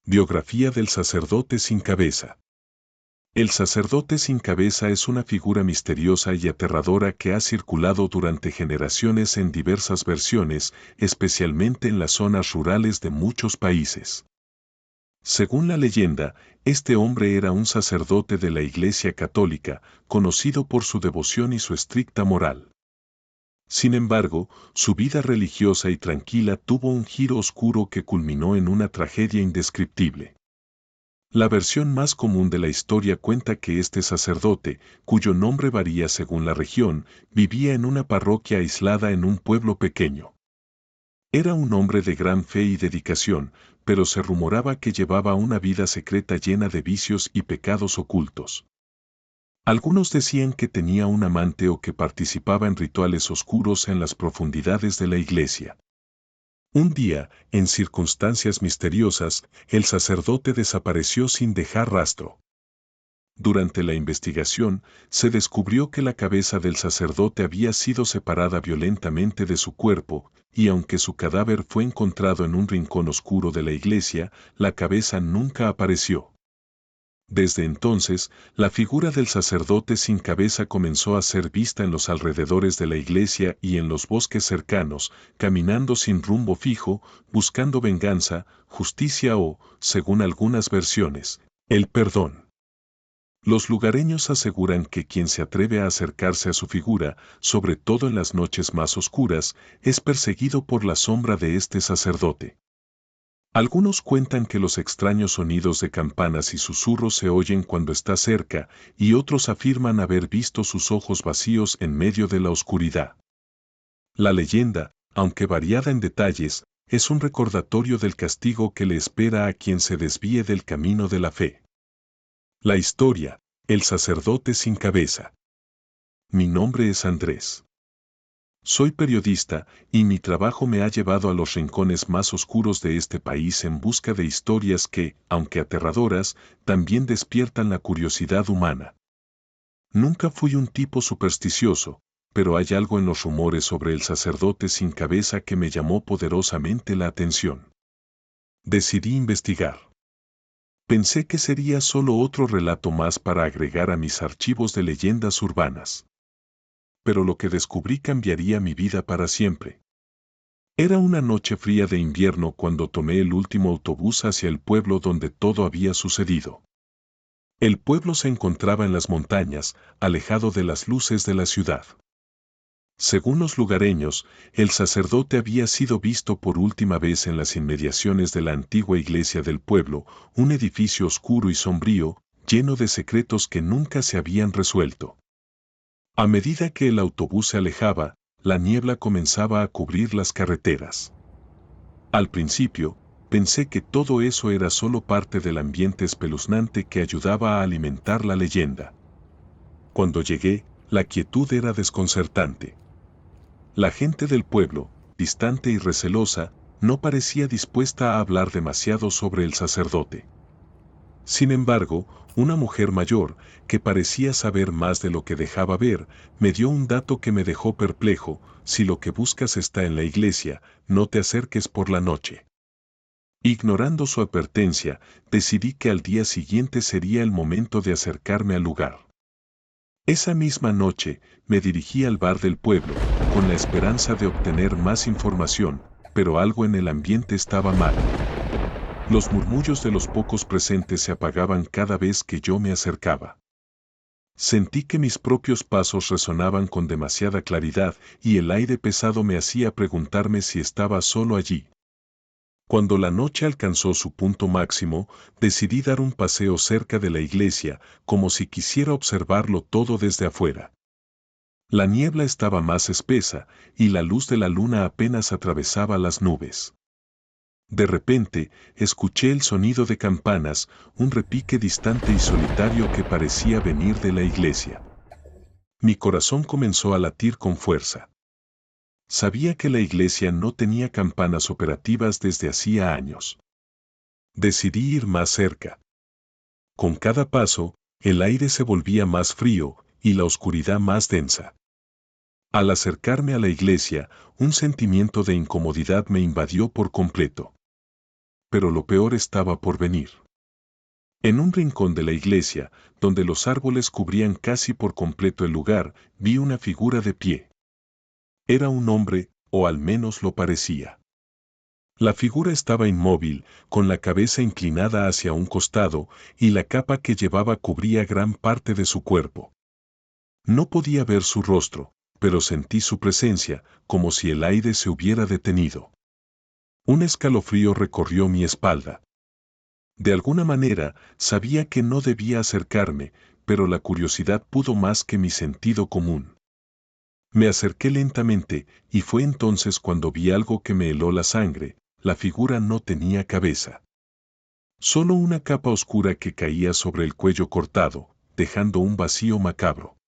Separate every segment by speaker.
Speaker 1: Biografía del sacerdote sin cabeza. El sacerdote sin cabeza es una figura misteriosa y aterradora que ha circulado durante generaciones en diversas versiones, especialmente en las zonas rurales de muchos países. Según la leyenda, este hombre era un sacerdote de la Iglesia Católica, conocido por su devoción y su estricta moral. Sin embargo, su vida religiosa y tranquila tuvo un giro oscuro que culminó en una tragedia indescriptible. La versión más común de la historia cuenta que este sacerdote, cuyo nombre varía según la región, vivía en una parroquia aislada en un pueblo pequeño. Era un hombre de gran fe y dedicación, pero se rumoraba que llevaba una vida secreta llena de vicios y pecados ocultos. Algunos decían que tenía un amante o que participaba en rituales oscuros en las profundidades de la iglesia. Un día, en circunstancias misteriosas, el sacerdote desapareció sin dejar rastro. Durante la investigación, se descubrió que la cabeza del sacerdote había sido separada violentamente de su cuerpo, y aunque su cadáver fue encontrado en un rincón oscuro de la iglesia, la cabeza nunca apareció. Desde entonces, la figura del sacerdote sin cabeza comenzó a ser vista en los alrededores de la iglesia y en los bosques cercanos, caminando sin rumbo fijo, buscando venganza, justicia o, según algunas versiones, el perdón. Los lugareños aseguran que quien se atreve a acercarse a su figura, sobre todo en las noches más oscuras, es perseguido por la sombra de este sacerdote. Algunos cuentan que los extraños sonidos de campanas y susurros se oyen cuando está cerca, y otros afirman haber visto sus ojos vacíos en medio de la oscuridad. La leyenda, aunque variada en detalles, es un recordatorio del castigo que le espera a quien se desvíe del camino de la fe. La historia, el sacerdote sin cabeza. Mi nombre es Andrés. Soy periodista y mi trabajo me ha llevado a los rincones más oscuros de este país en busca de historias que, aunque aterradoras, también despiertan la curiosidad humana. Nunca fui un tipo supersticioso, pero hay algo en los rumores sobre el sacerdote sin cabeza que me llamó poderosamente la atención. Decidí investigar. Pensé que sería solo otro relato más para agregar a mis archivos de leyendas urbanas. Pero lo que descubrí cambiaría mi vida para siempre. Era una noche fría de invierno cuando tomé el último autobús hacia el pueblo donde todo había sucedido. El pueblo se encontraba en las montañas, alejado de las luces de la ciudad. Según los lugareños, el sacerdote había sido visto por última vez en las inmediaciones de la antigua iglesia del pueblo, un edificio oscuro y sombrío, lleno de secretos que nunca se habían resuelto. A medida que el autobús se alejaba, la niebla comenzaba a cubrir las carreteras. Al principio, pensé que todo eso era solo parte del ambiente espeluznante que ayudaba a alimentar la leyenda. Cuando llegué, la quietud era desconcertante. La gente del pueblo, distante y recelosa, no parecía dispuesta a hablar demasiado sobre el sacerdote. Sin embargo, una mujer mayor, que parecía saber más de lo que dejaba ver, me dio un dato que me dejó perplejo: si lo que buscas está en la iglesia, no te acerques por la noche. Ignorando su advertencia, decidí que al día siguiente sería el momento de acercarme al lugar. Esa misma noche, me dirigí al bar del pueblo, con la esperanza de obtener más información, pero algo en el ambiente estaba mal. Los murmullos de los pocos presentes se apagaban cada vez que yo me acercaba. Sentí que mis propios pasos resonaban con demasiada claridad y el aire pesado me hacía preguntarme si estaba solo allí. Cuando la noche alcanzó su punto máximo, decidí dar un paseo cerca de la iglesia, como si quisiera observarlo todo desde afuera. La niebla estaba más espesa y la luz de la luna apenas atravesaba las nubes. De repente, escuché el sonido de campanas, un repique distante y solitario que parecía venir de la iglesia. Mi corazón comenzó a latir con fuerza. Sabía que la iglesia no tenía campanas operativas desde hacía años. Decidí ir más cerca. Con cada paso, el aire se volvía más frío y la oscuridad más densa. Al acercarme a la iglesia, un sentimiento de incomodidad me invadió por completo. pero lo peor estaba por venir. En un rincón de la iglesia, donde los árboles cubrían casi por completo el lugar, vi una figura de pie. Era un hombre, o al menos lo parecía. La figura estaba inmóvil, con la cabeza inclinada hacia un costado, y la capa que llevaba cubría gran parte de su cuerpo. No podía ver su rostro, pero sentí su presencia, como si el aire se hubiera detenido. Un escalofrío recorrió mi espalda. De alguna manera, sabía que no debía acercarme, pero la curiosidad pudo más que mi sentido común. Me acerqué lentamente, y fue entonces cuando vi algo que me heló la sangre. La figura no tenía cabeza. Solo una capa oscura que caía sobre el cuello cortado, dejando un vacío macabro.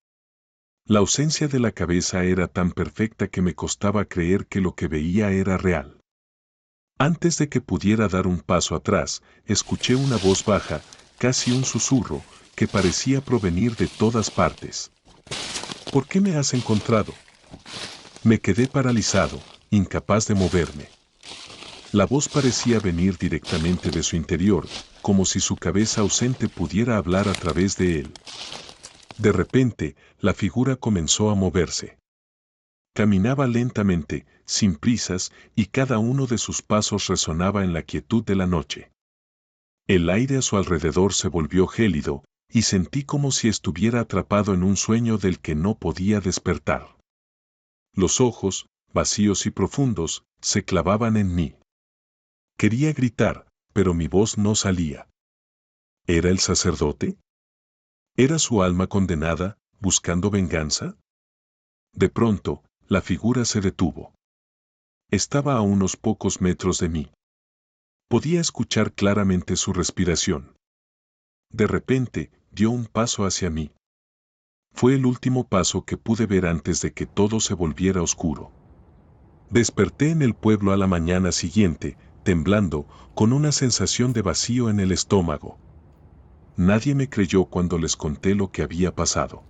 Speaker 1: La ausencia de la cabeza era tan perfecta que me costaba creer que lo que veía era real. Antes de que pudiera dar un paso atrás, escuché una voz baja, casi un susurro, que parecía provenir de todas partes. ¿Por qué me has encontrado? Me quedé paralizado, incapaz de moverme. La voz parecía venir directamente de su interior, como si su cabeza ausente pudiera hablar a través de él. De repente, la figura comenzó a moverse. Caminaba lentamente, sin prisas, y cada uno de sus pasos resonaba en la quietud de la noche. El aire a su alrededor se volvió gélido, y sentí como si estuviera atrapado en un sueño del que no podía despertar. Los ojos, vacíos y profundos, se clavaban en mí. Quería gritar, pero mi voz no salía. ¿Era el sacerdote? ¿Era su alma condenada, buscando venganza? De pronto, la figura se detuvo. Estaba a unos pocos metros de mí. Podía escuchar claramente su respiración. De repente, dio un paso hacia mí. Fue el último paso que pude ver antes de que todo se volviera oscuro. Desperté en el pueblo a la mañana siguiente, temblando, con una sensación de vacío en el estómago. Nadie me creyó cuando les conté lo que había pasado.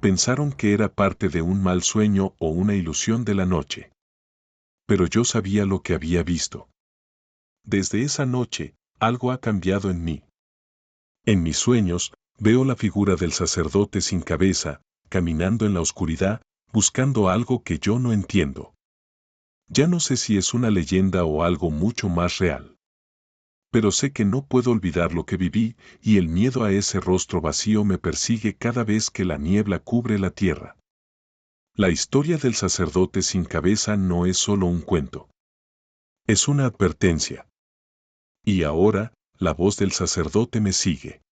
Speaker 1: Pensaron que era parte de un mal sueño o una ilusión de la noche. Pero yo sabía lo que había visto. Desde esa noche, algo ha cambiado en mí. En mis sueños, veo la figura del sacerdote sin cabeza, caminando en la oscuridad, buscando algo que yo no entiendo. Ya no sé si es una leyenda o algo mucho más real. Pero sé que no puedo olvidar lo que viví, y el miedo a ese rostro vacío me persigue cada vez que la niebla cubre la tierra. La historia del sacerdote sin cabeza no es solo un cuento. Es una advertencia. Y ahora, la voz del sacerdote me sigue.